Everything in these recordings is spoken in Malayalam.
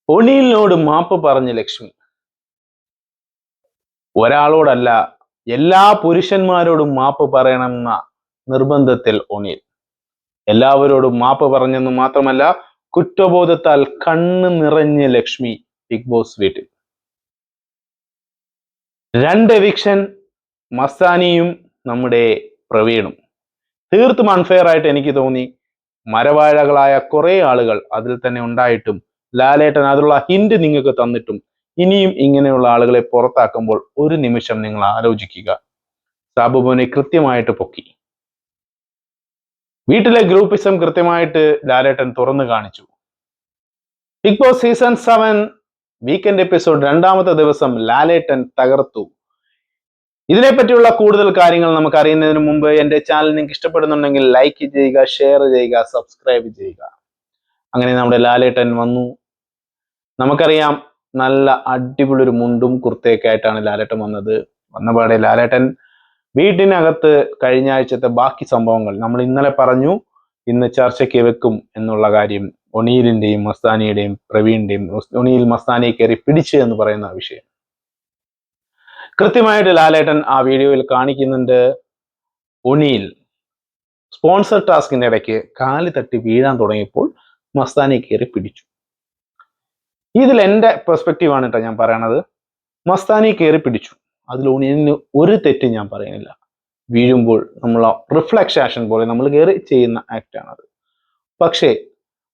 ഒണിയിലിനോട് മാപ്പ് പറഞ്ഞ ലക്ഷ്മി. ഒരാളോടല്ല, എല്ലാ പുരുഷന്മാരോടും മാപ്പ് പറയണമെന്ന നിർബന്ധത്തിൽ ഒണിയിൽ. എല്ലാവരോടും മാപ്പ് പറഞ്ഞെന്ന് മാത്രമല്ല, കുറ്റബോധത്താൽ കണ്ണ് നിറഞ്ഞ ലക്ഷ്മി ബിഗ് ബോസ് വീട്ടിൽ. 2 എവിക്ഷൻ, മസ്താനിയും നമ്മുടെ പ്രവീണും. തീർത്തും അൺഫെയർ ആയിട്ട് എനിക്ക് തോന്നി. മരവാഴകളായ കുറെ ആളുകൾ അതിൽ തന്നെ ഉണ്ടായിട്ടും ലാലേട്ടൻ അതിലുള്ള ഹിന്റ് നിങ്ങൾക്ക് തന്നിട്ടും ഇനിയും ഇങ്ങനെയുള്ള ആളുകളെ പുറത്താക്കുമ്പോൾ ഒരു നിമിഷം നിങ്ങൾ ആലോചിക്കുക. സാബുമോനെ കൃത്യമായിട്ട് പൊക്കി. വീട്ടിലെ ഗ്രൂപ്പിസം കൃത്യമായിട്ട് ലാലേട്ടൻ തുറന്നു കാണിച്ചു. Big boss season 7 weekend episode 2ാമത്തെ ദിവസം ലാലേട്ടൻ തകർത്തു. ഇതിനെപ്പറ്റിയുള്ള കൂടുതൽ കാര്യങ്ങൾ നമുക്ക് അറിയുന്നതിന് മുമ്പ് എന്റെ ചാനൽ നിങ്ങൾക്ക് ഇഷ്ടപ്പെടുന്നുണ്ടെങ്കിൽ ലൈക്ക് ചെയ്യുക, ഷെയർ ചെയ്യുക, സബ്സ്ക്രൈബ് ചെയ്യുക. അങ്ങനെ നമ്മുടെ ലാലേട്ടൻ വന്നു. നമുക്കറിയാം, നല്ല അടിപൊളി ഒരു മുണ്ടും കുർത്തയൊക്കെ ആയിട്ടാണ് ലാലേട്ടൻ വന്നത്. വന്നപാടെ ലാലേട്ടൻ വീട്ടിനകത്ത് കഴിഞ്ഞ ആഴ്ചത്തെ ബാക്കി സംഭവങ്ങൾ നമ്മൾ ഇന്നലെ പറഞ്ഞു, ഇന്ന് ചർച്ചയ്ക്ക് വെക്കും എന്നുള്ള കാര്യം. ഒണിയിലിന്റെയും മസ്താനിയുടെയും പ്രവീണിന്റെയും, ഒണിയിൽ മസ്താനിയെ കയറി പിടിച്ച് എന്ന് പറയുന്ന വിഷയം കൃത്യമായിട്ട് ലാലേട്ടൻ ആ വീഡിയോയിൽ കാണിക്കുന്നുണ്ട്. ഒണിയിൽ സ്പോൺസർ ടാസ്കിന്റെ ഇടയ്ക്ക് കാല് തട്ടി വീഴാൻ തുടങ്ങിയപ്പോൾ മസ്താനിയെ കയറി പിടിച്ചു. ഇതിൽ എൻ്റെ പെർസ്പെക്റ്റീവാണ് കേട്ടോ ഞാൻ പറയണത്. മസ്താനി കയറി പിടിച്ചു, അതിൽ ഒണിയലിന് ഒരു തെറ്റ് ഞാൻ പറയുന്നില്ല. വീഴുമ്പോൾ നമ്മൾ റിഫ്ലക്സ് ആക്ഷൻ പോലെ നമ്മൾ കയറി ചെയ്യുന്ന ആക്ട് ആണത്. പക്ഷേ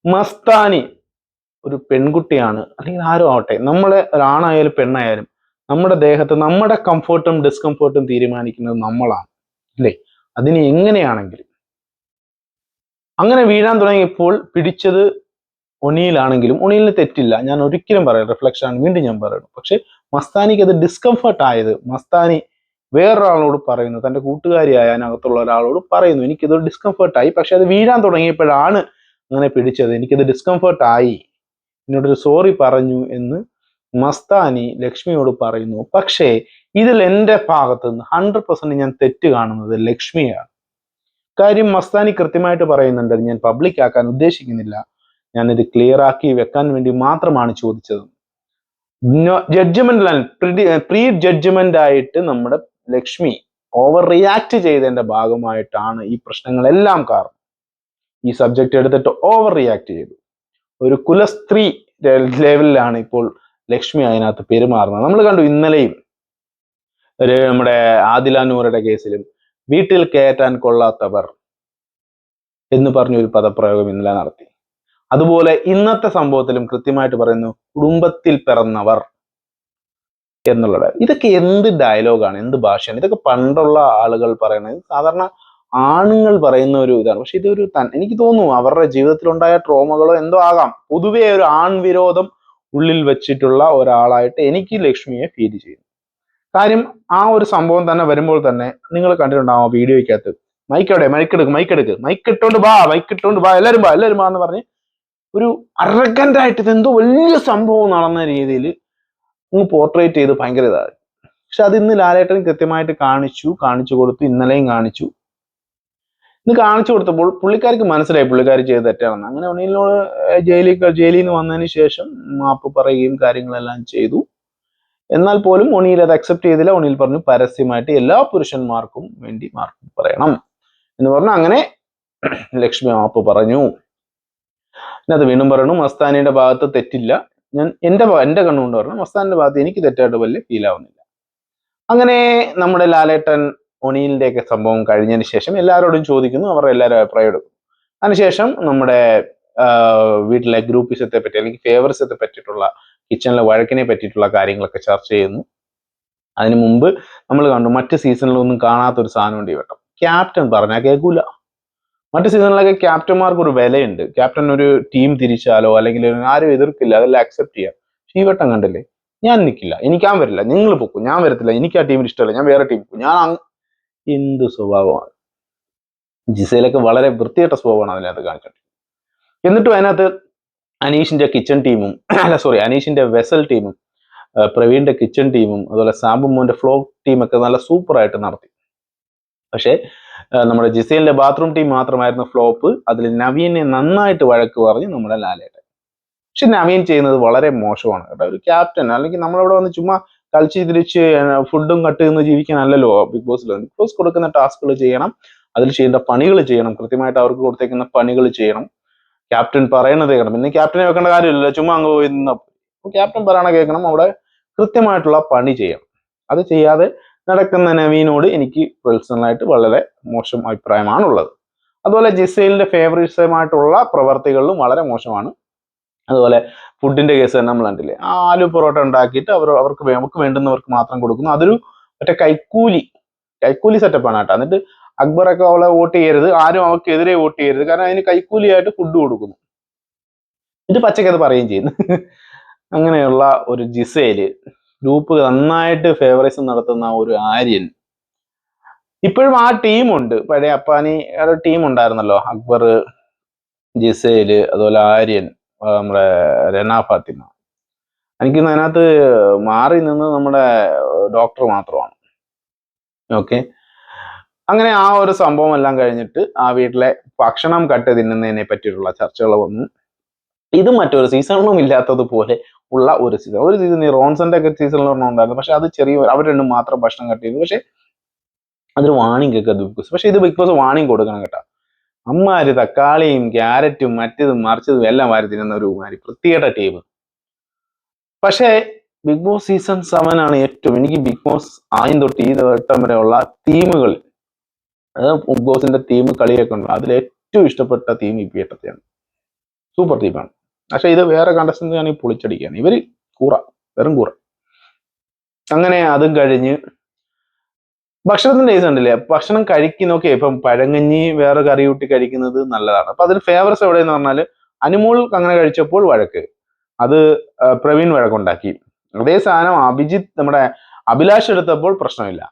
മസ്താനി ഒരു പെൺകുട്ടിയാണ്, അല്ലെങ്കിൽ ആരും ആവട്ടെ, നമ്മളെ ഒരാണായാലും പെണ്ണായാലും നമ്മുടെ ദേഹത്ത് നമ്മുടെ കംഫർട്ടും ഡിസ്കംഫർട്ടും തീരുമാനിക്കുന്നത് നമ്മളാണ്, അല്ലേ? അതിന് എങ്ങനെയാണെങ്കിലും അങ്ങനെ വീഴാൻ തുടങ്ങിയപ്പോൾ പിടിച്ചത് ഒണിയിലാണെങ്കിലും ഒണിയിലിന് തെറ്റില്ല, ഞാൻ ഒരിക്കലും പറയാം, റിഫ്ലക്ഷൻ ആണ്, വീണ്ടും ഞാൻ പറയുന്നു. പക്ഷെ മസ്താനിക്ക് അത് ഡിസ്കംഫർട്ട് ആയത്, മസ്താനി വേറൊരാളോട് പറയുന്നു, തൻ്റെ കൂട്ടുകാരിയായ അതിനകത്തുള്ള ഒരാളോട് പറയുന്നു, എനിക്കിത് ഡിസ്കംഫർട്ടായി, പക്ഷെ അത് വീഴാൻ തുടങ്ങിയപ്പോഴാണ് അങ്ങനെ പിടിച്ചത്, എനിക്കത് ഡിസ്കംഫർട്ടായി, എന്നോടൊരു സോറി പറഞ്ഞു എന്ന് മസ്താനി ലക്ഷ്മിയോട് പറയുന്നു. പക്ഷേ ഇതിൽ എൻ്റെ ഭാഗത്ത് നിന്ന് 100% ഞാൻ തെറ്റ് കാണുന്നത് ലക്ഷ്മിയാണ്. കാര്യം മസ്താനി കൃത്യമായിട്ട് പറയുന്നുണ്ട്, ഞാൻ പബ്ലിക് ആക്കാൻ ഉദ്ദേശിക്കുന്നില്ല, ഞാനിത് ക്ലിയർ ആക്കി വെക്കാൻ വേണ്ടി മാത്രമാണ് ചോദിച്ചത്. ജഡ്ജ്മെന്റ് പ്രീ ജഡ്ജ്മെന്റ് ആയിട്ട് നമ്മുടെ ലക്ഷ്മി ഓവർ റിയാക്ട് ചെയ്തതിന്റെ ഭാഗമായിട്ടാണ് ഈ പ്രശ്നങ്ങളെല്ലാം കാരണം. ഈ സബ്ജക്റ്റ് എടുത്തിട്ട് ഓവർ റിയാക്ട് ചെയ്തു. ഒരു കുലസ്ത്രീ ലെവലിലാണ് ഇപ്പോൾ ലക്ഷ്മി അതിനകത്ത് പെരുമാറുന്നത്. നമ്മൾ കണ്ടു ഇന്നലെയും നമ്മുടെ ആദില നൂറയുടെ കേസിലും വീട്ടിൽ കയറ്റാൻ കൊള്ളാത്തവർ എന്ന് പറഞ്ഞൊരു പദപ്രയോഗം ഇന്നലെ നടത്തി. അതുപോലെ ഇന്നത്തെ സംഭവത്തിലും കൃത്യമായിട്ട് പറയുന്നു, കുടുംബത്തിൽ പിറന്നവർ എന്നുള്ളത്. ഇതൊക്കെ എന്ത് ഡയലോഗാണ്, എന്ത് ഭാഷയാണ്? ഇതൊക്കെ പണ്ടുള്ള ആളുകൾ പറയുന്നത്, സാധാരണ ആണുങ്ങൾ പറയുന്ന ഒരു ഇതാണ്. പക്ഷെ ഇതൊരു എനിക്ക് തോന്നുന്നു അവരുടെ ജീവിതത്തിലുണ്ടായ ട്രോമകളോ എന്തോ ആകാം. പൊതുവെ ഒരു ആൺവിരോധം ഉള്ളിൽ വെച്ചിട്ടുള്ള ഒരാളായിട്ട് എനിക്ക് ലക്ഷ്മിയെ ഫീൽ ചെയ്യുന്നു. കാര്യം ആ ഒരു സംഭവം തന്നെ വരുമ്പോൾ തന്നെ നിങ്ങൾ കണ്ടിട്ടുണ്ടാവും ആ വീഡിയോയ്ക്കകത്ത്, മൈക്കെവിടെ, മൈക്കിട്ടോണ്ട് ബാ എല്ലാവരും ബാ എന്ന് പറഞ്ഞ് ഒരു അറഗന്റ് ആയിട്ട് ഇതെന്തോ വലിയ സംഭവം നടന്ന രീതിയിൽ പോർട്രേറ്റ് ചെയ്ത് ഭയങ്കര ഇതായി. പക്ഷെ അത് ഇന്ന് ലാലേട്ടൻ കൃത്യമായിട്ട് കാണിച്ചു കൊടുത്തു. ഇന്നലെയും കാണിച്ചു. ഇന്ന് കാണിച്ചു കൊടുത്തപ്പോൾ പുള്ളിക്കാർക്ക് മനസ്സിലായി പുള്ളിക്കാർ ചെയ്ത് തെറ്റാണെന്ന്. അങ്ങനെ ഒണിയിലിനോട് ജയിലിൽ നിന്ന് വന്നതിന് ശേഷം മാപ്പ് പറയുകയും കാര്യങ്ങളെല്ലാം ചെയ്തു. എന്നാൽ പോലും ഒണിയിൽ അത് അക്സെപ്റ്റ് ചെയ്തില്ല. ഒണിയിൽ പറഞ്ഞു, പരസ്യമായിട്ട് എല്ലാ പുരുഷന്മാർക്കും വേണ്ടി മാപ്പ് പറയണം എന്ന് പറഞ്ഞു. അങ്ങനെ ലക്ഷ്മി മാപ്പ് പറഞ്ഞു. അത് വീണ്ടും പറയണു, മസ്താനിയുടെ ഭാഗത്ത് തെറ്റില്ല, ഞാൻ എൻ്റെ കണ്ണുകൊണ്ട് പറഞ്ഞു, മസ്താനിന്റെ ഭാഗത്ത് എനിക്ക് തെറ്റായിട്ട് വലിയ ഫീൽ ആവുന്നില്ല. അങ്ങനെ നമ്മുടെ ലാലേട്ടൻ ഒണിയിലിന്റെ ഒക്കെ സംഭവം കഴിഞ്ഞതിന് ശേഷം എല്ലാവരോടും ചോദിക്കുന്നു, അവരുടെ എല്ലാവരും അഭിപ്രായം എടുക്കും. അതിനുശേഷം നമ്മുടെ വീട്ടിലെ ഗ്രൂപ്പിസത്തെ പറ്റി അല്ലെങ്കിൽ ഫേവറിസത്തെ പറ്റിയിട്ടുള്ള, കിച്ചണിലെ വഴക്കിനെ പറ്റിയിട്ടുള്ള കാര്യങ്ങളൊക്കെ ചർച്ച ചെയ്യുന്നു. അതിനു മുമ്പ് നമ്മൾ കണ്ടു, മറ്റ് സീസണിലൊന്നും കാണാത്തൊരു സാധനമുണ്ട് ഈ വട്ടം. ക്യാപ്റ്റൻ പറഞ്ഞാൽ കേൾക്കൂല. മറ്റു സീസണിലൊക്കെ ക്യാപ്റ്റന്മാർക്ക് ഒരു വിലയുണ്ട്. ക്യാപ്റ്റൻ ഒരു ടീം തിരിച്ചാലോ അല്ലെങ്കിൽ ആരും എതിർക്കില്ല, അതെല്ലാം അക്സെപ്റ്റ് ചെയ്യാം. പക്ഷെ ഈ വട്ടം കണ്ടില്ലേ, ഞാൻ നിൽക്കില്ല, എനിക്കാൻ വരില്ല, നിങ്ങൾ പൊക്കും, ഞാൻ വരത്തില്ല, എനിക്ക് ആ ടീമിന് ഇഷ്ടമല്ല, ഞാൻ വേറെ ടീം പോകും, ഞാൻ എന്ത് സ്വഭാവമാണ്. ജിസയിലൊക്കെ വളരെ വൃത്തികെട്ട സ്വഭാവമാണ് അതിനകത്ത് കാണിച്ചിട്ട്. എന്നിട്ടും അതിനകത്ത് അനീഷിന്റെ കിച്ചൺ ടീമും അനീഷിന്റെ വെസൽ ടീമും പ്രവീണിന്റെ കിച്ചൺ ടീമും അതുപോലെ സാബുമോന്റെ ഫ്ലോർ ടീമൊക്കെ നല്ല സൂപ്പറായിട്ട് നടത്തി. പക്ഷെ നമ്മുടെ ജിസേലിന്റെ ബാത്റൂം ടീം മാത്രമായിരുന്നു ഫ്ലോപ്പ്. അതിൽ നവീനെ നന്നായിട്ട് വഴക്ക് പറഞ്ഞ് നമ്മുടെ ലാലേട്ടൻ. പക്ഷെ നവീൻ ചെയ്യുന്നത് വളരെ മോശമാണ് കേട്ടോ. ഒരു ക്യാപ്റ്റൻ അല്ലെങ്കിൽ നമ്മളിവിടെ വന്ന് ചുമ്മാ കളിച്ച് തിരിച്ച് ഫുഡും കട്ട് നിന്ന് ജീവിക്കാനല്ലല്ലോ ബിഗ് ബോസിൽ. ബിഗ് ബോസ് കൊടുക്കുന്ന ടാസ്കുകൾ ചെയ്യണം, അതിൽ ചെയ്യേണ്ട പണികൾ ചെയ്യണം, കൃത്യമായിട്ട് അവർക്ക് കൊടുത്തേക്കുന്ന പണികൾ ചെയ്യണം, ക്യാപ്റ്റൻ പറയണത് കേൾക്കണം. പിന്നെ ക്യാപ്റ്റനെ വെക്കേണ്ട കാര്യമില്ലല്ലോ, ചുമ്മാ അങ്ങ് പോയി നിന്ന ക്യാപ്റ്റൻ പറയണ കേൾക്കണം, അവിടെ കൃത്യമായിട്ടുള്ള പണി ചെയ്യണം. അത് ചെയ്യാതെ നടക്കുന്ന നവീനോട് എനിക്ക് പേഴ്സണലായിട്ട് വളരെ മോശം അഭിപ്രായമാണുള്ളത്. അതുപോലെ ജിസൈലിന്റെ ഫേവറിസമായിട്ടുള്ള പ്രവർത്തികളിലും വളരെ മോശമാണ്. അതുപോലെ ഫുഡിന്റെ കേസ് തന്നെ നമ്മൾ കണ്ടില്ലേ, ആലു പൊറോട്ട ഉണ്ടാക്കിയിട്ട് നമുക്ക് വേണ്ടുന്നവർക്ക് മാത്രം കൊടുക്കുന്നു. അതൊരു മറ്റേ കൈക്കൂലി സെറ്റപ്പാണ് കേട്ടോ. എന്നിട്ട് അക്ബറൊക്കെ അവളെ വോട്ട് ചെയ്യരുത്, ആരും അവൾക്കെതിരെ വോട്ട് ചെയ്യരുത്, കാരണം അതിന് കൈക്കൂലിയായിട്ട് ഫുഡ് കൊടുക്കുന്നു. ഇത് പച്ചക്കത് പറയുകയും ചെയ്യുന്നു. അങ്ങനെയുള്ള ഒരു ജിസേല്, ഗ്രൂപ്പ് നന്നായിട്ട് ഫേവറിസം നടത്തുന്ന ഒരു ആര്യൻ, ഇപ്പോഴും ആ ടീമുണ്ട്. പഴയ അപ്പാനി ഒരു ടീം ഉണ്ടായിരുന്നല്ലോ, അക്ബർ, ജിസേല്, അതുപോലെ ആര്യൻ, നമ്മുടെ രന ഫാത്തിമ. എനിക്ക് അതിനകത്ത് മാറി നിന്ന് നമ്മുടെ ഡോക്ടർ മാത്രമാണ്. ഓക്കെ, അങ്ങനെ ആ ഒരു സംഭവം എല്ലാം കഴിഞ്ഞിട്ട് ആ വീട്ടിലെ ഭക്ഷണം കട്ട് തിന്നുന്നതിനെ പറ്റിയിട്ടുള്ള ചർച്ചകൾ വന്നു. ഇത് മറ്റൊരു സീസണിലും ഇല്ലാത്തതുപോലെ ഉള്ള ഒരു സീസൺ ഈ റോൺസന്റെ ഒക്കെ സീസണിലൊന്നും ഉണ്ടായിരുന്നു. പക്ഷെ അത് അവർ രണ്ടും മാത്രം ഭക്ഷണം കട്ട് ചെയ്തു. പക്ഷെ അതൊരു വാണിംഗ് കേൾക്കരുത് ബിഗ് ബോസ്. പക്ഷെ ഇത് ബിഗ് ബോസ് വാണിംഗ് കൊടുക്കണം കേട്ടോ. അമ്മാര് തക്കാളിയും ക്യാരറ്റും മറ്റതും മറിച്ചതും എല്ലാം വാരി തിന്നുന്ന ഒരു പ്രത്യേക ടീം. പക്ഷേ ബിഗ് ബോസ് സീസൺ 7 ആണ് ഏറ്റവും, എനിക്ക് ബിഗ് ബോസ് ആദ്യം തൊട്ട് ഈ വട്ടം വരെയുള്ള തീമുകൾ, അതായത് ബിഗ് ബോസിന്റെ തീം കളിയൊക്കെ ഉണ്ട്, അതിൽ ഏറ്റവും ഇഷ്ടപ്പെട്ട തീം ഈ പീട്ടത്തെയാണ്. സൂപ്പർ തീമാണ്. പക്ഷെ ഇത് വേറെ കണ്ടസ്റ്റന്റ് ആണെങ്കിൽ പൊളിച്ചടിക്കുകയാണ്. ഇവര് വെറും കൂറ. അങ്ങനെ അതും കഴിഞ്ഞ് ഭക്ഷണത്തിന്റെ കേസ് ഉണ്ടല്ലേ, ഭക്ഷണം കഴിക്കുന്നൊക്കെ ഇപ്പം പഴങ്കഞ്ഞി വേറെ കറി കൂട്ടി കഴിക്കുന്നത് നല്ലതാണ്. അപ്പൊ അതിന് ഫേവറസ് എവിടെയെന്ന് പറഞ്ഞാൽ അനുമോൾ അങ്ങനെ കഴിച്ചപ്പോൾ വഴക്ക്, അത് പ്രവീൺ വഴക്കുണ്ടാക്കി. അതേ സാധനം നമ്മുടെ അഭിലാഷ് എടുത്തപ്പോൾ പ്രശ്നമില്ല.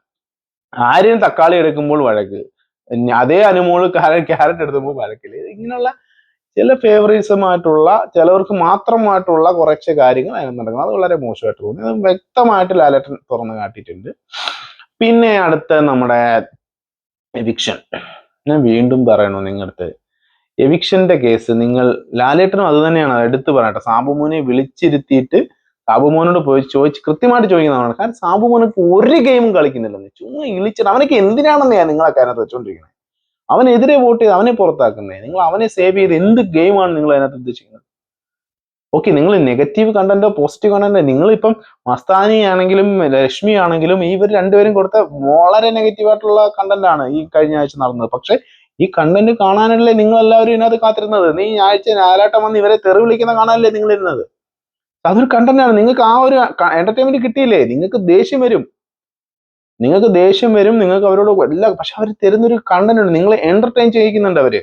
ആര്യൻ തക്കാളി എടുക്കുമ്പോൾ വഴക്ക്, അതേ അനുമോള് ക്യാരറ്റ് എടുത്തപ്പോൾ വഴക്കില്ല. ഇങ്ങനെയുള്ള ചില ഫേവറിസമായിട്ടുള്ള, ചിലവർക്ക് മാത്രമായിട്ടുള്ള കുറച്ച് കാര്യങ്ങൾ അതിനകത്ത് നടക്കുന്നത്, അത് വളരെ മോശമായിട്ട് തോന്നി. അത് വ്യക്തമായിട്ട് ലാലേട്ടൻ തുറന്നു കാട്ടിയിട്ടുണ്ട്. പിന്നെ അടുത്ത നമ്മുടെ എവിക്ഷൻ. ഞാൻ വീണ്ടും പറയണു നിങ്ങളുടെ എവിക്ഷന്റെ കേസ്, ലാലേട്ടനും അത് തന്നെയാണ് എടുത്തു പറയട്ടെ. സാബുമോനെ വിളിച്ചിരുത്തിയിട്ട് സാബുമോനോട് പോയി കൃത്യമായിട്ട് ചോദിക്കുന്നതാണ്. കാരണം സാബുമോനൊക്കെ ഒരു ഗെയിമും കളിക്കുന്നില്ലെന്ന്, ചുമ്മാ ഇളിച്ചിട്ട് അവനൊക്കെ എന്തിനാണെന്ന് നിങ്ങളൊക്കെ അതിനകത്ത് വെച്ചോണ്ടിരിക്കുന്നത്. അവനെതിരെ വോട്ട് ചെയ്ത് അവനെ പുറത്താക്കുന്നേ, നിങ്ങൾ അവനെ സേവ് ചെയ്ത് എന്ത് ഗെയിമാണ് നിങ്ങൾ അതിനകത്ത് ഉദ്ദേശിക്കുന്നത്? ഓക്കെ, നിങ്ങൾ നെഗറ്റീവ് കണ്ടന്റോ പോസിറ്റീവ് കണ്ടന്റോ, നിങ്ങളിപ്പം മസ്താനി ആണെങ്കിലും ലക്ഷ്മി ആണെങ്കിലും ഇവർ രണ്ടുപേരും കൊടുത്ത വളരെ നെഗറ്റീവായിട്ടുള്ള കണ്ടന്റ് ആണ് ഈ കഴിഞ്ഞ ആഴ്ച നടന്നത്. പക്ഷെ ഈ കണ്ടന്റ് കാണാനല്ലേ നിങ്ങൾ എല്ലാവരും ഇതിനകത്ത് കാത്തിരുന്നത്. നീ ആഴ്ച നാലാട്ടം വന്ന് ഇവരെ തെറി വിളിക്കുന്ന കാണാനല്ലേ നിങ്ങൾ ഇരുന്നത്. അതൊരു കണ്ടന്റ് ആണ്. നിങ്ങൾക്ക് ആ ഒരു എന്റർടൈൻമെന്റ് കിട്ടിയില്ലേ, നിങ്ങൾക്ക് ദേഷ്യം വരും. നിങ്ങൾക്ക് അവരോട് എല്ലാം. പക്ഷെ അവർ തരുന്നൊരു കണ്ടന്റ് ഉണ്ട്, നിങ്ങളെ എന്റർടൈൻ ചെയ്യിക്കുന്നുണ്ട് അവര്.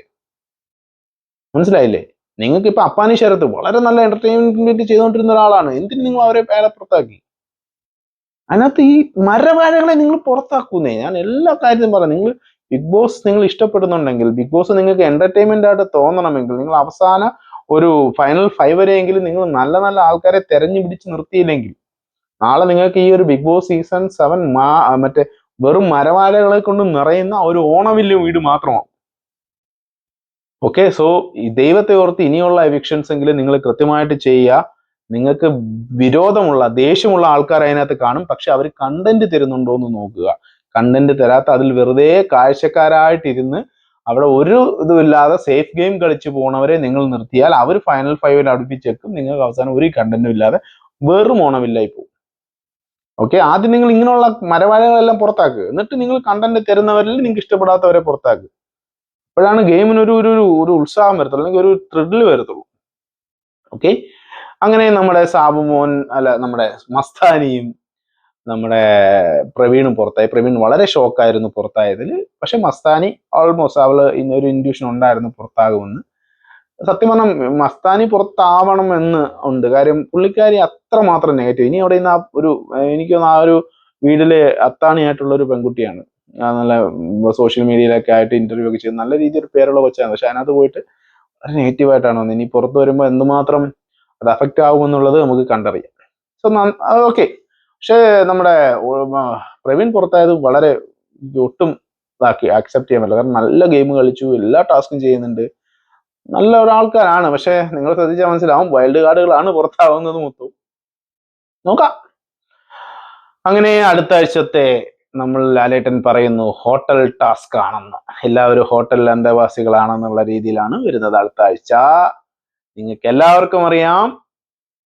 മനസ്സിലായില്ലേ? നിങ്ങൾക്ക് ഇപ്പൊ അപ്പാനി ശരത്ത് വളരെ നല്ല എന്റർടൈൻമെന്റ് ചെയ്തുകൊണ്ടിരുന്ന ഒരാളാണ്, എന്തിന് നിങ്ങൾ അവരെ പേരെ പുറത്താക്കി? അതിനകത്ത് ഈ മരവാഴകളെ നിങ്ങൾ പുറത്താക്കുന്നേ. ഞാൻ എല്ലാ കാര്യത്തിലും പറയാം, നിങ്ങൾ ബിഗ് ബോസ് നിങ്ങൾ ഇഷ്ടപ്പെടുന്നുണ്ടെങ്കിൽ, ബിഗ് ബോസ് നിങ്ങൾക്ക് എന്റർടൈൻമെന്റ് ആയിട്ട് തോന്നണമെങ്കിൽ, നിങ്ങൾ അവസാന ഒരു ഫൈനൽ 5 വരെയെങ്കിലും നിങ്ങൾ നല്ല നല്ല ആൾക്കാരെ തെരഞ്ഞു പിടിച്ച് നിർത്തിയില്ലെങ്കിൽ, നാളെ നിങ്ങൾക്ക് ഈ ഒരു ബിഗ് ബോസ് സീസൺ 7 മറ്റേ വെറും മരവാഴകളെ കൊണ്ട് നിറയുന്ന ഒരു ഓണവില്ലും വീട് മാത്രമാണ്. ഓക്കെ, സോ ഈ ദൈവത്തെ ഓർത്ത് ഇനിയുള്ള എവിക്ഷൻസ് എങ്കിലും നിങ്ങൾ കൃത്യമായിട്ട് ചെയ്യുക. നിങ്ങൾക്ക് വിരോധമുള്ള, ദേഷ്യമുള്ള ആൾക്കാർ അതിനകത്ത് കാണും, പക്ഷെ അവർ കണ്ടന്റ് തരുന്നുണ്ടോ എന്ന് നോക്കുക. കണ്ടന്റ് തരാത്ത, അതിൽ വെറുതെ കാഴ്ചക്കാരായിട്ടിരുന്ന് അവിടെ ഒരു ഇതുമില്ലാതെ സേഫ് ഗെയിം കളിച്ചു പോണവരെ നിങ്ങൾ നിർത്തിയാൽ അവർ ഫൈനൽ 5 അടുപ്പിച്ചേക്കും. നിങ്ങൾക്ക് അവസാനം ഒരു കണ്ടന്റും ഇല്ലാതെ വെറും ഓണമില്ലായി പോകും. ഓക്കെ, ആദ്യം നിങ്ങൾ ഇങ്ങനെയുള്ള മരവാഴകളെല്ലാം പുറത്താക്കുക, എന്നിട്ട് നിങ്ങൾ കണ്ടന്റ് തരുന്നവരിൽ നിങ്ങൾക്ക് ഇഷ്ടപ്പെടാത്തവരെ പുറത്താക്കുക. അപ്പോഴാണ് ഗെയിമിന് ഒരു ഉത്സാഹം വരത്തുള്ളൂ, അല്ലെങ്കിൽ ഒരു ത്രില്ല് വരത്തുള്ളൂ. ഓക്കെ, അങ്ങനെ നമ്മുടെ സാബുമോൻ നമ്മുടെ മസ്താനിയും നമ്മുടെ പ്രവീണും പുറത്തായി. പ്രവീൺ വളരെ ഷോക്കായിരുന്നു പുറത്തായതിൽ. പക്ഷെ മസ്താനി ഓൾമോസ്റ്റ് അവള് ഇന്നൊരു ഇൻഡ്യൂഷൻ ഉണ്ടായിരുന്നു പുറത്താകുമെന്ന്. സത്യം പറഞ്ഞാൽ മസ്താനി പുറത്താവണം എന്ന് ഉണ്ട്. കാര്യം പുള്ളിക്കാരി അത്രമാത്രം നെഗറ്റീവ്. ഇനി അവിടെ നിന്ന് എനിക്ക് തോന്നുന്നു ആ ഒരു വീട്ടിലെ അത്താണിയായിട്ടുള്ള ഒരു പെൺകുട്ടിയാണ്, നല്ല സോഷ്യൽ മീഡിയയിലൊക്കെ ആയിട്ട് ഇന്റർവ്യൂ ഒക്കെ ചെയ്ത് നല്ല രീതിയിൽ പേരുള്ള കൊച്ചാണ്. പക്ഷെ അതിനകത്ത് പോയിട്ട് വളരെ നെഗറ്റീവായിട്ടാണ് വന്നത്. ഇനി പുറത്ത് വരുമ്പോൾ എന്തുമാത്രം അത് അഫക്റ്റ് ആകുമെന്നുള്ളത് നമുക്ക് കണ്ടറിയാം. സോ ഓക്കെ, പക്ഷേ നമ്മുടെ പ്രവീൺ പുറത്തായത് വളരെ ഒട്ടും അക്സെപ്റ്റ് ചെയ്യാൻ പറ്റില്ല. കാരണം നല്ല ഗെയിം കളിച്ചു, എല്ലാ ടാസ്കും ചെയ്യുന്നുണ്ട്. നല്ല ഒരാൾക്കാരാണ്. പക്ഷെ നിങ്ങൾ ശ്രദ്ധിച്ചാൽ മനസ്സിലാവും വൈൽഡ് കാർഡുകളാണ് പുറത്താവുന്നത് മൊത്തം. നോക്കാം. അങ്ങനെ അടുത്ത ആഴ്ചത്തെ നമ്മൾ ലാലേട്ടൻ പറയുന്നു ഹോട്ടൽ ടാസ്ക് ആണെന്ന്. എല്ലാവരും ഹോട്ടൽ അന്തേവാസികളാണെന്നുള്ള രീതിയിലാണ് വരുന്നത് അടുത്ത ആഴ്ച. നിങ്ങൾക്ക് എല്ലാവർക്കും അറിയാം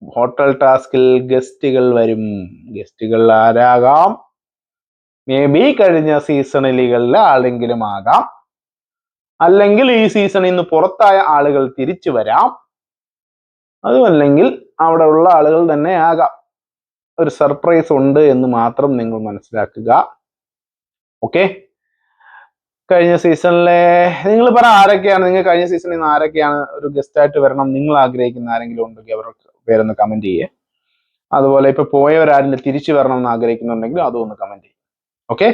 ഹോട്ടൽ ടാസ്കിൽ ഗസ്റ്റുകൾ വരും. ഗസ്റ്റുകൾ ആരാകാം? മേ ബി കഴിഞ്ഞ സീസണിലുകളിലെ ആരെങ്കിലും ആകാം, അല്ലെങ്കിൽ ഈ സീസണിൽ നിന്ന് പുറത്തായ ആളുകൾ തിരിച്ചു വരാം, അതുമല്ലെങ്കിൽ അവിടെ ഉള്ള ആളുകൾ തന്നെ ആകാം. ഒരു സർപ്രൈസ് ഉണ്ട് എന്ന് മാത്രം നിങ്ങൾ മനസ്സിലാക്കുക. ഓക്കെ. കഴിഞ്ഞ സീസണിലെ നിങ്ങൾ പറ ആരൊക്കെയാണ്, നിങ്ങൾ കഴിഞ്ഞ സീസണിൽ നിന്ന് ആരൊക്കെയാണ് ഒരു ഗസ്റ്റ് ആയിട്ട് വരണം നിങ്ങൾ ആഗ്രഹിക്കുന്ന ആരെങ്കിലും ഉണ്ടെങ്കിൽ അവരുടെ പേരൊന്ന് കമന്റ് ചെയ്യേ. അതുപോലെ ഇപ്പൊ പോയവരാരും തിരിച്ചു വരണം എന്ന് ആഗ്രഹിക്കുന്നുണ്ടെങ്കിൽ അതും ഒന്ന് കമന്റ് ചെയ്യും. ഓക്കെ.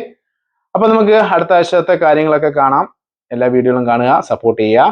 അപ്പൊ നമുക്ക് അടുത്ത ആഴ്ചത്തെ കാര്യങ്ങളൊക്കെ കാണാം. എല്ലാ വീഡിയോകളും കാണുക, സപ്പോർട്ട് ചെയ്യുക.